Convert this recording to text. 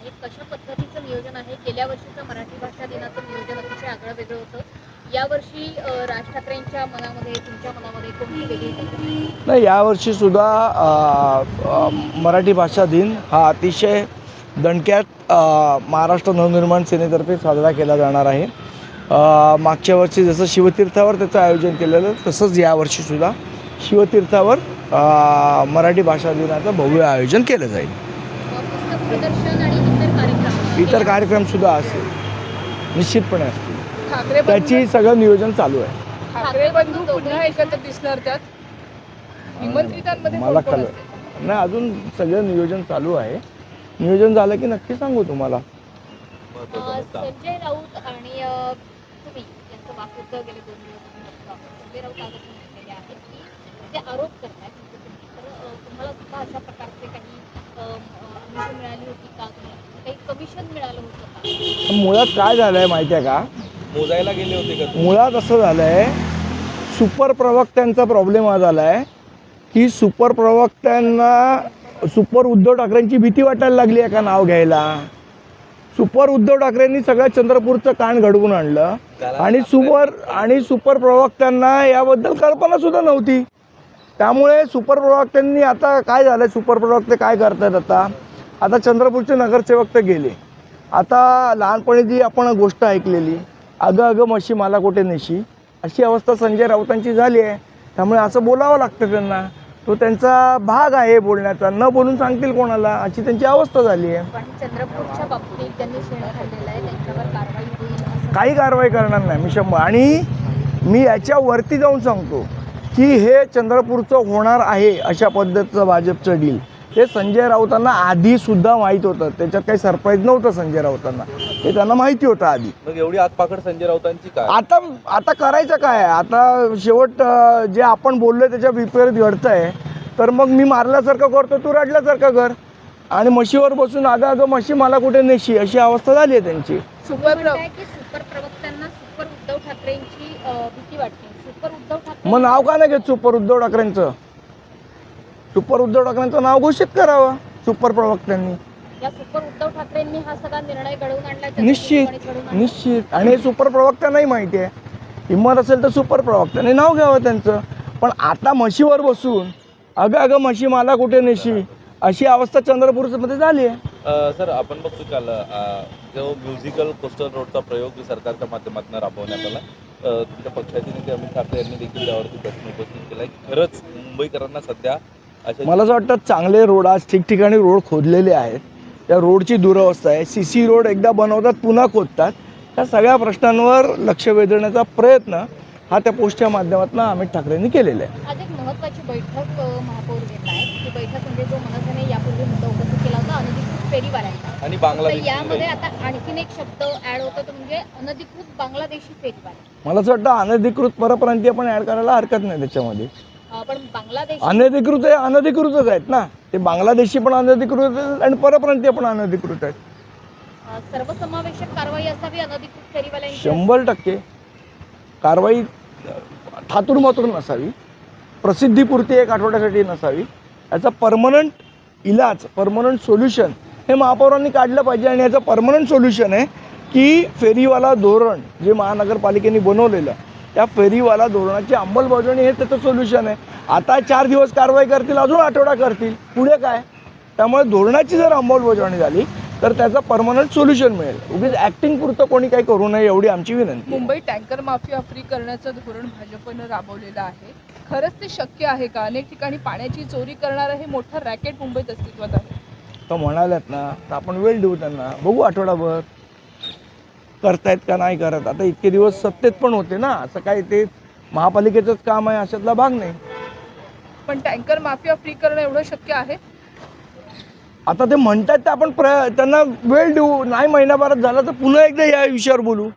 आणि कशा पद्धतीचं नियोजन आहे? गेल्या वर्षीचं मराठी भाषा दिनाचं नियोजन अतिशय आगळं वेगळं होतं. यावर्षी राज ठाकरेंच्या मनामध्ये, तुमच्या मनामध्ये कोणती वेगळी पद्धत? नाही, यावर्षी सुद्धा मराठी भाषा दिन हा अतिशय दणक्यात महाराष्ट्र नवनिर्माण सेनेतर्फे साजरा केला जाणार आहे. मागच्या वर्षी जसं शिवतीर्थावर त्याचं आयोजन केलेलं तसंच यावर्षीसुद्धा शिवतीर्थावर मराठी भाषा दिनाचं भव्य आयोजन केलं जाईल. पुस्तक प्रदर्शन आणि इतर कार्यक्रम इतर कार्यक्रमसुद्धा असतील, निश्चितपणे असतील. ठाकरे त्याची सगळं नियोजन चालू आहे. ठाकरे बंधू पुन्हा एकत्र दिसणार त्यात निमंत्रितांमध्ये मला कोण कोण कळलं असेल? नाही, अजून सगळं नियोजन चालू आहे. नियोजन झालं की नक्की सांगू तुम्हाला. संजय राऊत आणि तुम्ही यांचं वाक्य गेले 2 दिवस संजय राऊत आज असं म्हटलेले आहेत की जे आरोप करतायत तर तुम्हाला सुद्धा अशा प्रकारचे काही कमिशन मिळाली होती का? काही कमिशन मिळालं होतं का? मुळात काय झालं आहे माहिती आहे का? मोजायला गेले होते का? मुळात असं झालं आहे, सुपर प्रवक्त्यांचा प्रॉब्लेम हा झाला आहे की सुपर प्रवक्त्यांना सुपर उद्धव ठाकरेंची भीती वाटायला लागली आहे का नाव घ्यायला. सुपर उद्धव ठाकरेंनी सगळ्या चंद्रपूरचं कान घडवून आणलं आणि सुपर प्रवक्त्यांना याबद्दल कल्पनासुद्धा नव्हती. त्यामुळे सुपर प्रवक्त्यांनी आता काय झालं, सुपर प्रवक्ते काय करतात आता चंद्रपूरचे नगरसेवक तर गेले. आता लहानपणी जी आपण गोष्ट ऐकलेली, अगं अगं म्हशी मला कुठे नेशी, अशी अवस्था संजय राऊतांची झाली आहे. त्यामुळे असं बोलावं लागतं त्यांना. तो त्यांचा भाग आहे बोलण्याचा, न बोलून सांगतील कोणाला, अशी त्यांची अवस्था झाली आहे. पण चंद्रपूरच्या बाबतीत त्यांनी शेण खाल्लेलं आहे, त्यांच्यावर कारवाई होईल असं काही कारवाई करणार नाही मी 100. आणि मी याच्यावरती जाऊन सांगतो की हे चंद्रपूरचं होणार आहे अशा पद्धतीचं भाजपचं डील हे संजय राऊतांना आधीसुद्धा माहीत होतं. त्याच्यात काही सरप्राईज नव्हतं संजय राऊतांना, हे त्यांना माहिती होतं आधी. मग एवढी आतपाकड संजय राऊतांची काय? आता करायचं काय? आता शेवट जे आपण बोललो त्याच्या विपरीत घडतं आहे, तर मग मी मारल्यासारखं करतो, तू रडल्यासारखं कर, आणि म्हशीवर बसून अगं अगं म्हशी मला कुठे नेशी, अशी अवस्था झाली आहे त्यांची. सुपर की सुपर प्रवक्त्यांना सुपर उद्धव ठाकरेंची भीती वाटते. सुपर उद्धव ठाकरे मग नाव का नाही घेत सुपर उद्धव ठाकरेंचं? सुपर उद्धव ठाकरेंचं नाव घोषित करावं सुपर प्रवक्त्यांनी. या सुपर उद्धव ठाकरेंनी हा सगळा निर्णय घडवून आणला. निश्चित. आणि हे सुपर प्रवक्त्यांनाही माहिती आहे. हिंमत असेल तर सुपर प्रवक्त्यांनी नाव घ्यावं त्यांचं. पण आता म्हशीवर बसून अगं अगं म्हशी मला कुठे नेशी, अशी अवस्था चंद्रपूरमध्ये झाली आहे. सर, आपण बघतो काल जो म्युझिकल कोस्टल रोडचा प्रयोग सरकारच्या माध्यमातून राबवण्यात आला, तुमच्या पक्षाचे नेते अमित ठाकरे यांनी देखील त्यावरती प्रश्न उपस्थित केला की खरंच मुंबईकरांना सध्या अशा मला असं वाटतं चांगले रोड आज ठिकठिकाणी रोड खोदलेले आहेत. त्या रोडची दुरवस्था आहे. CC रोड एकदा बनवतात पुन्हा खोदतात. त्या सगळ्या प्रश्नांवर लक्ष वेधण्याचा प्रयत्न हा त्या पोस्टच्या माध्यमातून अमित ठाकरेंनी केलेला आहे. आज एक महत्त्वाची बैठक महापौर घेत आहेत. ही बैठक म्हणजे जो मनसेने यापूर्वी मुद्दा उपस्थित केला होता अनधिकृत फेरीवाल्यांचा, आणि तर बांगलादेश. यामध्ये आता आणखीन एक शब्द ऍड होतो तो म्हणजे अनधिकृत बांगलादेशी फेरीवाले. मला असं वाटतं अनधिकृत परप्रांतीय पण ॲड करायला हरकत नाही त्याच्यामध्ये. पण बांगलादेश अनधिकृत आहे, अनधिकृतच आहेत ना ते. बांगलादेशी पण अनधिकृत आहेत आणि परप्रांतीय पण अनधिकृत आहेत. सर्वसमावेशक कारवाई असावी अनधिकृत फेरीवाल्यांची. 100% कारवाई थातूरमातूर नसावी, प्रसिद्धीपुरती 1 आठवड्यासाठी नसावी. याचा परमनंट इलाज, परमनंट सोल्युशन हे महापौरांनी काढलं पाहिजे. आणि याचं परमनंट सोल्युशन आहे की फेरीवाला धोरण जे महानगरपालिकेने बनवलेलं, त्या फेरीवाला धोरणाची अंमलबजावणी हे त्याचं सोल्युशन आहे. आता 4 दिवस कारवाई करतील, अजून आठवडा करतील, पुढे काय? त्यामुळे धोरणाची जर अंमलबजावणी झाली तर त्याचं परमनंट सोल्युशन मिळेल. उगीच ॲक्टिंग पुरतं कोणी काही करू नये एवढी आमची विनंती. मुंबई टँकर माफिया फ्री करण्याचं धोरण भाजपनं राबवलेलं आहे. खरंच ते शक्य आहे का? अनेक ठिकाणी पाण्याची चोरी करणारं हे मोठं रॅकेट मुंबईत अस्तित्वात आहे. तर म्हणाल्यात ना, तर आपण वेळ देऊ त्यांना, बघू आठवडाभर करतायत का नाही करत. आता इतके दिवस सत्तेत पण होते ना, असं काय ते महापालिकेचंच काम आहे अशातला भाग नाही. पण टँकर माफिया फ्री करणं एवढं शक्य आहे? आता ते म्हणतात तर आपण त्यांना वेळ देऊ. नाही महिनाभरात झाला तर पुन्हा एकदा या विषयावर बोलू.